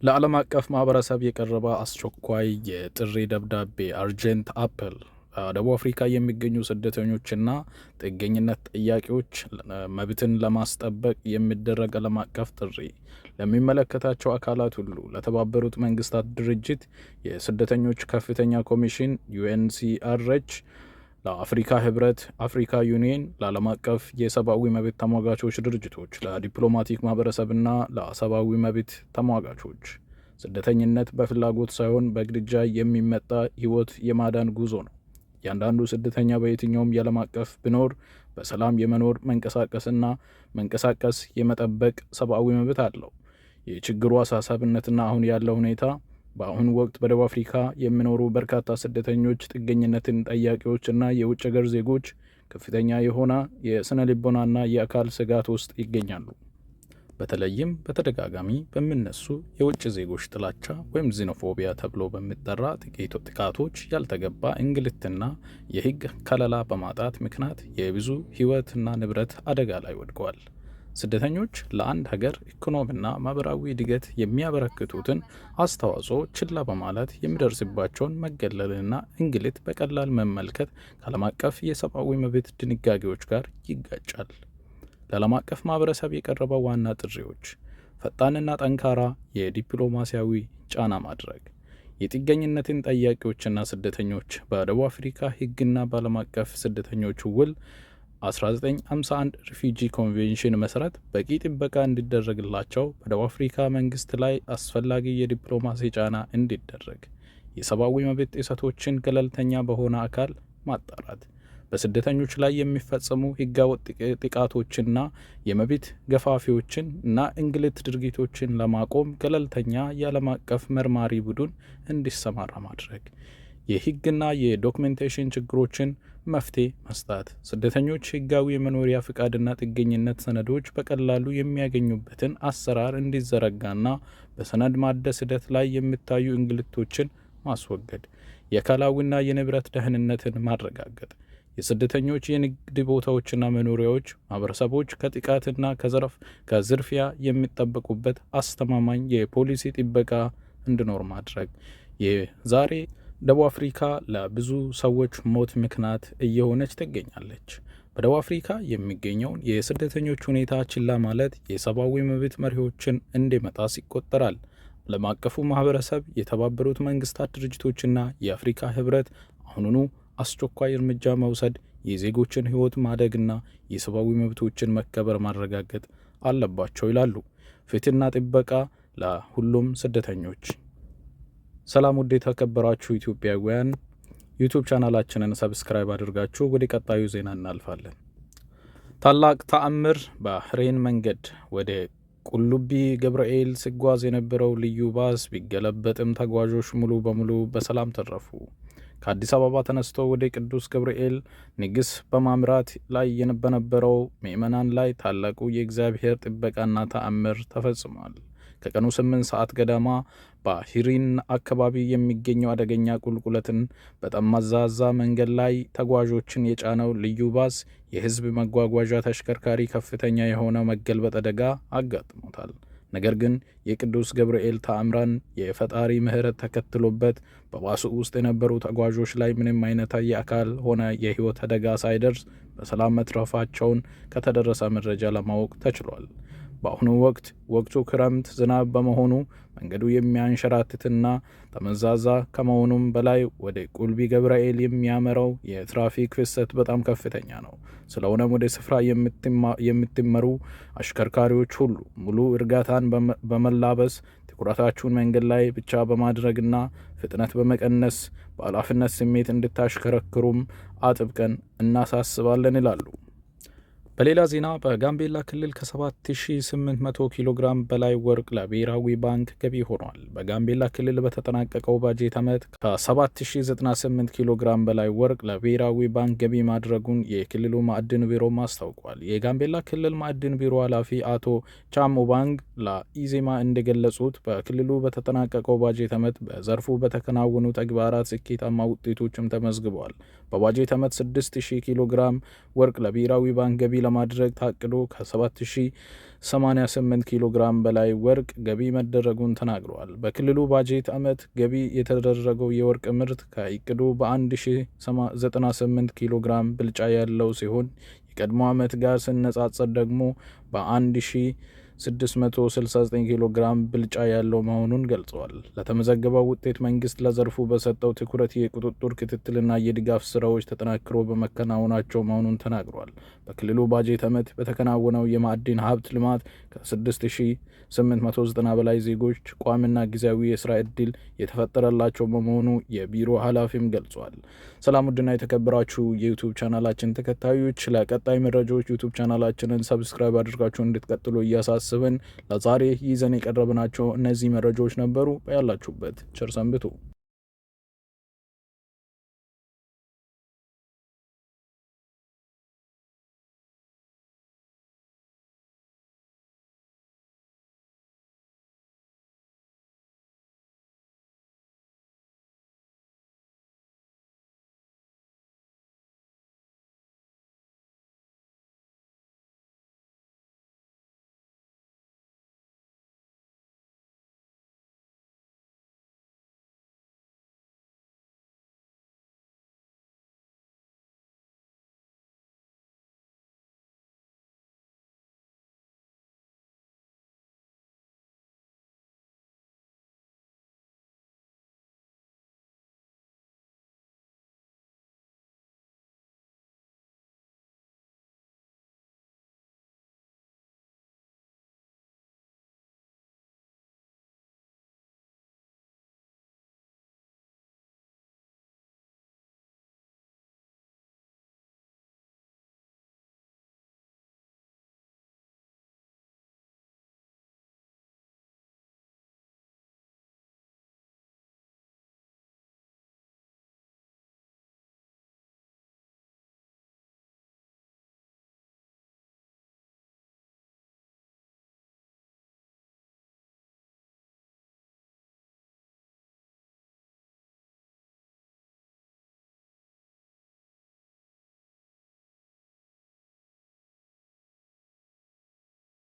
ለዓለም አቀፍ ማህበረሰብ የቀረበ አስቸኳይ የጥሪ ደብዳቤ አርጀንት አፕል ደቡብ አፍሪካ የሚገኙ ስደተኞችና ጥገኝነት ጠያቂዎች መብትን ለማስጠበቅ የሚደረግ ዓለም አቀፍ ጥሪ ለሚመለከታቸው አካላት ሁሉ ለተባበሩት መንግስታት ድርጅት የስደተኞች ከፍተኛ ኮሚሽን UNHCR፣ ለአፍሪካ ህብረት፣ አፍሪካ ዩኒየን፣ ለዓለም አቀፍ የሰብአዊ መብት ተሟጋቾች ድርጅቶች፣ ለዲፕሎማቲክ ማህበረሰብና ለሰብአዊ መብት ተሟጋቾች። ስደተኝነት በፍላጎት ሳይሆን በግድጃ የሚመጣ ህይወት የማዳን ጉዞ ነው። እያንዳንዱ ስደተኛ በየትኛውም የዓለም አቀፍ ቢኖር በሰላም የመኖር መንቀሳቀስ የመጠበቅ ሰብአዊ መብት አለው። የችግሩ አሳሳቢነትና አሁን ያለው ሁኔታ በአሁኑ ወቅት በደቡብ አፍሪካ የሚኖሩ በርካታ ስደተኞች፣ ጥገኝነትን ጠያቂዎችና የውጭ ሀገር ዜጎች ከፍተኛ የሆነ የስነ ልቦናና የአካል ስጋት ውስጥ ይገኛሉ። በተለይም በተደጋጋሚ በሚነሱ የውጭ ዜጎች ጥላቻ ወይም ዚኖፎቢያ ተብሎ በሚጠራ ጥቃቶች፣ ያልተገባ እንግልትና የህግ ከለላ በማጣት ምክንያት የብዙ ህይወትና ንብረት አደጋ ላይ ወድቀዋል። ስደተኞች ለአንድ ሀገር ኢኮኖሚና ማህበራዊ እድገት የሚያበረክቱትን አስተዋጽኦ ችላ በማለት የሚደርስባቸውን መገለልና እንግልት በቀላል መመልከት ከዓለም አቀፍ የሰብአዊ መብት ድንጋጌዎች ጋር ይጋጫል። ለዓለም አቀፍ ማህበረሰብ የቀረበው ዋና ጥሪዎች ፈጣንና ጠንካራ የዲፕሎማሲያዊ ጫና ማድረግ፣ የጥገኝነትን ጠያቂዎችና ስደተኞች በደቡብ አፍሪካ ህግና በዓለም አቀፍ ስደተኞች ውል 1951 ሪፊጂ ኮንቬንሽን መሰረት በቂ ጥበቃ እንዲደረግላቸው በደቡብ አፍሪካ መንግስት ላይ አስፈላጊ የዲፕሎማሲ ጫና እንዲደረግ፣ የሰብአዊ መብት ጥሰቶችን ገለልተኛ በሆነ አካል ማጣራት፣ በስደተኞች ላይ የሚፈጸሙ ህገወጥ ጥቃቶችና የመብት ገፋፊዎችን እና እንግልት ድርጊቶችን ለማቆም ገለልተኛ የዓለም አቀፍ መርማሪ ቡድን እንዲሰማራ ማድረግ፣ የህግና የዶክሜንቴሽን ችግሮችን መፍትሄ መስጠት፣ ስደተኞች ህጋዊ የመኖሪያ ፍቃድና ጥገኝነት ሰነዶች በቀላሉ የሚያገኙበትን አሰራር እንዲዘረጋና በሰነድ ማደስ ሂደት ላይ የሚታዩ እንግልቶችን ማስወገድ፣ የአካላዊና የንብረት ደህንነትን ማረጋገጥ፣ የስደተኞች የንግድ ቦታዎችና መኖሪያዎች ማህበረሰቦች ከጥቃትና ከዝርፊያ የሚጠበቁበት አስተማማኝ የፖሊሲ ጥበቃ እንዲኖር ማድረግ። የዛሬ ደቡብ አፍሪካ ለብዙ ሰዎች ሞት ምክንያት እየሆነች ትገኛለች። በደቡብ አፍሪካ የሚገኘውን የስደተኞች ሁኔታ ችላ ማለት የሰብአዊ መብት መሪዎችን እንደመጣስ ይቆጠራል። ዓለም አቀፉ ማህበረሰብ፣ የተባበሩት መንግስታት ድርጅቶችና የአፍሪካ ህብረት አሁኑኑ አስቸኳይ እርምጃ መውሰድ፣ የዜጎችን ህይወት ማደግና የሰብአዊ መብቶችን መከበር ማረጋገጥ አለባቸው ይላሉ። ፍትህና ጥበቃ ለሁሉም ስደተኞች። ሰላም ውድ የተከበራችሁ ኢትዮጵያውያን፣ ዩቲዩብ ቻናላችንን ሰብስክራይብ አድርጋችሁ ወደ ቀጣዩ ዜና እናልፋለን። ታላቅ ተአምር! ባህሬን መንገድ ወደ ቁልቢ ገብርኤል ሲጓዝ የነበረው ልዩ ባስ ቢገለበጥም ተጓዦች ሙሉ በሙሉ በሰላም ተረፉ። ከአዲስ አበባ ተነስቶ ወደ ቅዱስ ገብርኤል ንግስ በማምራት ላይ በነበረው ምዕመናን ላይ ታላቁ የእግዚአብሔር ጥበቃና ተአምር ተፈጽሟል። ከቀኑ 8 ሰዓት ገደማ በሂሪን አካባቢ የሚገኘው አደገኛ ቁልቁለትን በጠመዝማዛ መንገድ ላይ ተጓዦችን የጫነው ልዩ ባስ የህዝብ መጓጓዣ ተሽከርካሪ ከፍተኛ የሆነ መገልበጥ አደጋ አጋጥሞታል። ነገር ግን የቅዱስ ገብርኤል ተአምራን የፈጣሪ ምሕረት ተከትሎበት በባሱ ውስጥ የነበሩ ተጓዦች ላይ ምንም አይነት የአካል ሆነ የህይወት አደጋ ሳይደርስ በሰላም መትረፋቸውን ከተደረሰ መረጃ ለማወቅ ተችሏል። በአሁኑ ወቅቱ ክረምት ዝናብ በመሆኑ መንገዱ የሚያንሸራትትና ጠመዝማዛ ከመሆኑም በላይ ወደ ቁልቢ ገብርኤል የሚያመራው የትራፊክ ፍሰት በጣም ከፍተኛ ነው። ስለሆነም ወደ ስፍራ የምትመሩ አሽከርካሪዎች ሁሉ ሙሉ እርጋታን በመላበስ ትኩረታችሁን መንገድ ላይ ብቻ በማድረግና ፍጥነት በመቀነስ በኃላፊነት ስሜት እንድታሽከረክሩም አጥብቀን እናሳስባለን ይላሉ። በሌላ ዜና በጋምቤላ ክልል ከ7800 ኪሎ ግራም በላይ ወርቅ ለብሔራዊ ባንክ ገቢ ሆኗል። በጋምቤላ ክልል በተጠናቀቀው ባጀት ዓመት ከ7098 ኪሎ ግራም በላይ ወርቅ ለብሔራዊ ባንክ ገቢ ማድረጉን የክልሉ ማዕድን ቢሮ አስታውቋል። የጋምቤላ ክልል ማዕድን ቢሮ ኃላፊ አቶ ቻም ኦባንግ ለኢዜማ እንደገለጹት በክልሉ በተጠናቀቀው ባጀት ዓመት በዘርፉ በተከናወኑ ተግባራት ስኬታማ ውጤቶችም ተመዝግበዋል። በባጀት ዓመት 6000 ኪሎ ግራም ወርቅ ለብሔራዊ ባንክ ገቢ ለማድረግ ታቅዶ ከ7000 88 ኪሎ ግራም በላይ ወርቅ ገቢ መደረጉን ተናግረዋል። በክልሉ ባጀት ዓመት ገቢ የተደረገው የወርቅ ምርት ከእቅዱ በ1098 ኪሎ ግራም ብልጫ ያለው ሲሆን የቀድሞ ዓመት ጋር ሲነጻጸር ደግሞ በ1669 ኪሎ ግራም ብልጫ ያለው መሆኑን ገልጸዋል። ለተመዘገበው ውጤት መንግስት ለዘርፉ በሰጠው ትኩረት የቁጥጥር ክትትልና የድጋፍ ስራዎች ተጠናክሮ በመከናወናቸው መሆኑን ተናግሯል። በክልሉ ባጀት ዓመት በተከናወነው የማዕድን ሀብት ልማት ከ6890 በላይ ዜጎች ቋሚና ጊዜያዊ የስራ ዕድል የተፈጠረላቸው በመሆኑ የቢሮ ኃላፊም ገልጿል። ሰላም ውድና የተከበራችሁ የዩቱብ ቻናላችን ተከታዮች ለቀጣይ መረጃዎች ዩቱብ ቻናላችንን ሰብስክራይብ አድርጋችሁ እንድትቀጥሉ እያሳስብን ለዛሬ ይዘን የቀረብናቸው እነዚህ መረጃዎች ነበሩ። ያላችሁበት ቸር ሰንብቱ።